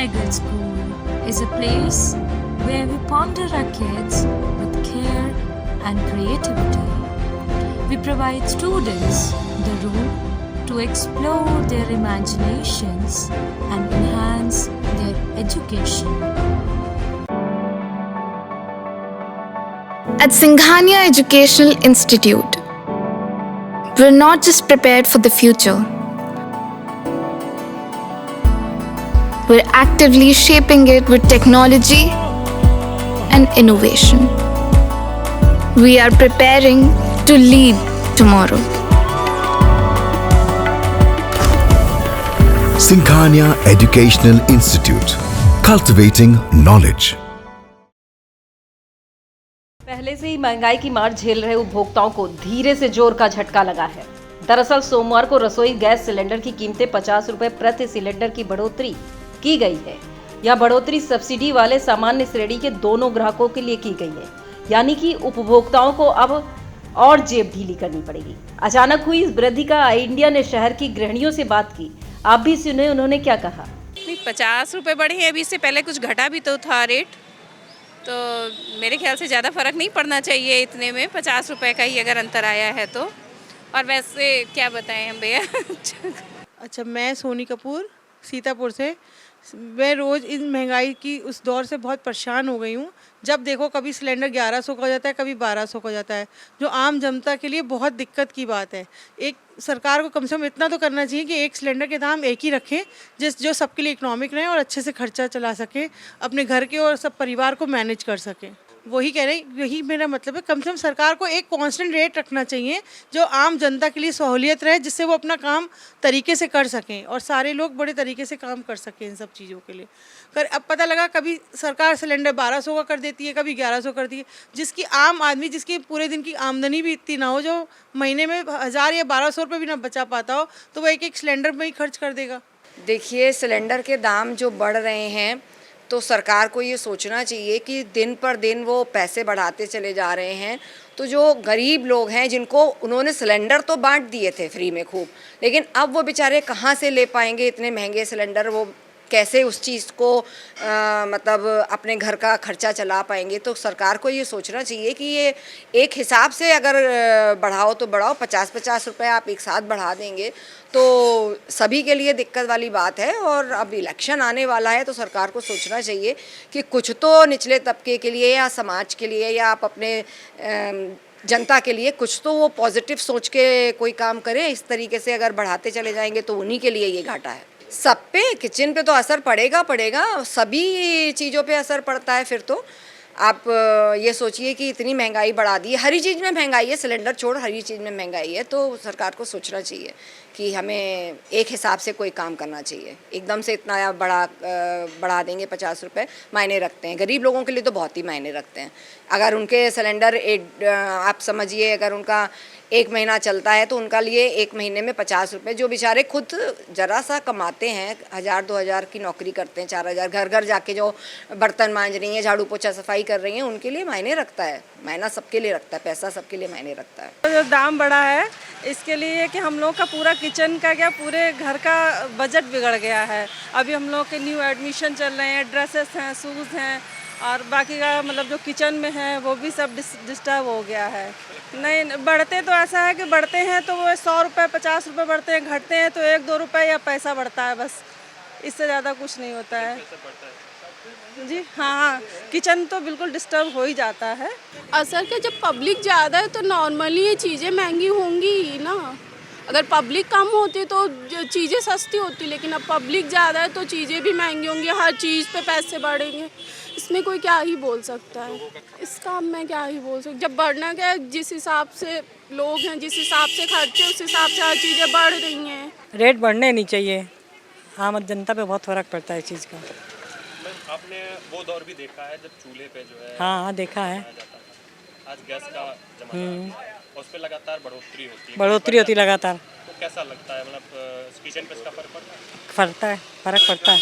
Girls School is a place where we ponder our kids with care and creativity. We provide students the room to explore their imaginations and enhance their education. At Singhania Educational Institute, we're not just prepared for the future, we're actively shaping it with technology and innovation. We are preparing to lead tomorrow. Singhania Educational Institute, cultivating knowledge. पहले से ही महंगाई की मार झेल रहे उपभोक्ताओं को धीरे से जोर का झटका लगा है। दरअसल सोमवार को रसोई गैस सिलेंडर की कीमतें 50 रुपए प्रति सिलेंडर की बढ़ोतरी की गई है। यह बढ़ोतरी सब्सिडी वाले सामान्य श्रेणी के दोनों ग्राहकों के लिए की गई है, यानी कि उपभोक्ताओं को अब और जेब ढीली करनी पड़ेगी। अचानक हुई इस वृद्धि का इंडिया ने शहर की गृहिणियों से बात की। आप भी सुने उन्होंने क्या कहा। 50 रुपये बढ़े हैं, अभी इससे पहले कुछ घटा भी तो था रेट, तो मेरे ख्याल से ज़्यादा फ़र्क नहीं पड़ना चाहिए इतने में। 50 रुपये का ही अगर अंतर आया है तो। और वैसे क्या बताएं हम भैया। अच्छा, मैं सोनी कपूर सीतापुर से। मैं रोज़ इन महंगाई की उस दौर से बहुत परेशान हो गई हूँ। जब देखो कभी सिलेंडर 1100 का हो जाता है, कभी 1200 का हो जाता है, जो आम जनता के लिए बहुत दिक्कत की बात है। एक सरकार को कम से कम इतना तो करना चाहिए कि एक सिलेंडर के दाम एक ही रखें, जो सबके लिए इकोनॉमिक रहे और अच्छे से खर्चा चला सकें, अपने घर के और सब परिवार को मैनेज कर सकें। वही कह रहे, यही मेरा मतलब है। कम से कम सरकार को एक कांस्टेंट रेट रखना चाहिए जो आम जनता के लिए सहूलियत रहे, जिससे वो अपना काम तरीके से कर सकें और सारे लोग बड़े तरीके से काम कर सकें इन सब चीज़ों के लिए। अब पता लगा कभी सरकार सिलेंडर 1200 का कर देती है, कभी 1100 करती है। जिसकी आम आदमी, जिसकी पूरे दिन की आमदनी भी इतनी ना हो, जो महीने में 1000 या 1200 रुपये भी ना बचा पाता हो, तो वो एक सिलेंडर में ही खर्च कर देगा। देखिए, सिलेंडर के दाम जो बढ़ रहे हैं तो सरकार को ये सोचना चाहिए कि दिन पर दिन वो पैसे बढ़ाते चले जा रहे हैं। तो जो गरीब लोग हैं, जिनको उन्होंने सिलेंडर तो बांट दिए थे फ्री में खूब, लेकिन अब वो बेचारे कहाँ से ले पाएंगे इतने महंगे सिलेंडर, वो कैसे उस चीज़ को मतलब अपने घर का खर्चा चला पाएंगे। तो सरकार को ये सोचना चाहिए कि ये एक हिसाब से अगर बढ़ाओ तो बढ़ाओ, 50-50 रुपये आप एक साथ बढ़ा देंगे तो सभी के लिए दिक्कत वाली बात है। और अब इलेक्शन आने वाला है तो सरकार को सोचना चाहिए कि कुछ तो निचले तबके के लिए या समाज के लिए या आप अपने जनता के लिए कुछ तो वो पॉजिटिव सोच के कोई काम करें। इस तरीके से अगर बढ़ाते चले जाएंगे तो उन्हीं के लिए ये घाटा है। सब पे, किचन पे तो असर पड़ेगा, सभी चीज़ों पे असर पड़ता है। फिर तो आप ये सोचिए कि इतनी महंगाई बढ़ा दी है, हर चीज़ में महंगाई है, सिलेंडर छोड़ हर चीज़ में महंगाई है। तो सरकार को सोचना चाहिए कि हमें एक हिसाब से कोई काम करना चाहिए। एकदम से इतना बढ़ा देंगे 50 रुपये, मायने रखते हैं। गरीब लोगों के लिए तो बहुत ही मायने रखते हैं। अगर उनके सिलेंडर आप समझिए, अगर उनका 1 महीना चलता है तो उनका लिए 1 महीने में 50 रुपये, जो बेचारे खुद ज़रा सा कमाते हैं, 1000-2000 की नौकरी करते हैं, 4000, घर घर जाके जो बर्तन मांज रही हैं, झाड़ू पोछा सफाई कर रही हैं, उनके लिए मायने रखता है। मायना सबके लिए रखता है, पैसा सबके लिए मायने रखता है। जो दाम बढ़ा है इसके लिए कि हम लोग का पूरा किचन का क्या, पूरे घर का बजट बिगड़ गया है। अभी हम लोग के न्यू एडमिशन चल रहे हैं, ड्रेसेस हैं, शूज़ हैं और बाकी का मतलब जो किचन में है वो भी सब डिस्टर्ब हो गया है। नहीं, बढ़ते तो ऐसा है कि बढ़ते हैं तो वो 100 रुपये 50 रुपये बढ़ते हैं, घटते हैं तो 1-2 रुपये या पैसा बढ़ता है, बस इससे ज़्यादा कुछ नहीं होता है जी। हाँ, किचन तो बिल्कुल डिस्टर्ब हो ही जाता है। असर क्या, जब पब्लिक ज़्यादा है तो नॉर्मली ये चीज़ें महंगी होंगी ही ना। अगर पब्लिक कम होती तो चीज़ें सस्ती होती, लेकिन अब पब्लिक ज़्यादा है तो चीज़ें भी महंगी होंगी, हर चीज़ पे पैसे बढ़ेंगे। इसमें कोई क्या ही बोल सकता है, इसका मैं क्या ही बोल सकती। जब बढ़ना क्या है, जिस हिसाब से लोग हैं, जिस हिसाब से खर्चे, उस हिसाब से हर चीज़ें बढ़ रही हैं। रेट बढ़ने नहीं चाहिए, आम जनता पे बहुत फ़र्क पड़ता है इस चीज़ का। आपने वो दौर भी देखा है जब चूल्हे पे जो है, हाँ देखा है। आज गैस का जमाना, उस पे लगातार बढ़ोतरी होती लगातार। तो कैसा लगता है, मतलब किचन पे इसका फर्क पड़ता है? फर्क पड़ता है,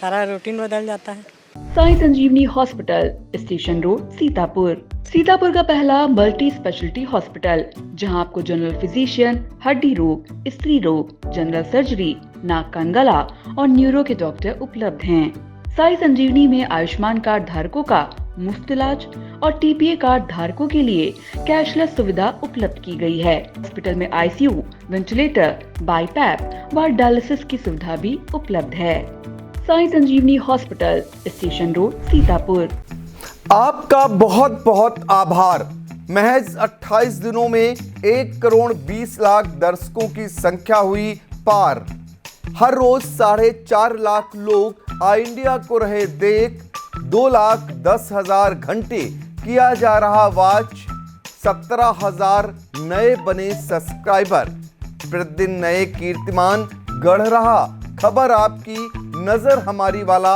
सारा रूटीन बदल जाता है। Sai Sanjeevani hospital, station road, Sitapur. Sitapur का पहला मल्टी स्पेशलिटी हॉस्पिटल, जहां आपको जनरल फिजिशियन, हड्डी रोग, स्त्री रोग, जनरल सर्जरी, नाक कान गला और न्यूरो के डॉक्टर उपलब्ध हैं। साई संजीवनी में आयुष्मान कार्ड धारकों का मुफ्त इलाज और टीपीए कार्ड धारकों के लिए कैशलेस सुविधा उपलब्ध की गई है। हॉस्पिटल में आईसीयू, वेंटिलेटर, बाईपैप व डायलिसिस की सुविधा भी उपलब्ध है। Sai Sanjeevani hospital, station road, Sitapur. आपका बहुत बहुत आभार। महज 28 दिनों में 1,20,00,000 दर्शकों की संख्या हुई पार। हर रोज 4.5 लाख लोग आई इंडिया को रहे देख। 2,10,000 घंटे किया जा रहा वॉच। 17,000 नए बने सब्सक्राइबर। प्रतिदिन नए कीर्तिमान गढ़ रहा खबर आपकी, नजर हमारी वाला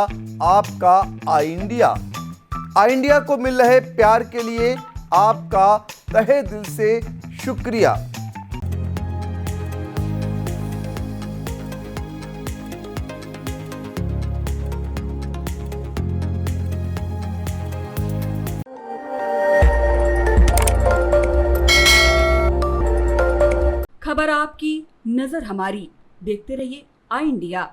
आपका आई इंडिया। आई इंडिया को मिल रहे प्यार के लिए आपका तहे दिल से शुक्रिया। खबर आपकी, नजर हमारी। देखते रहिए आई इंडिया।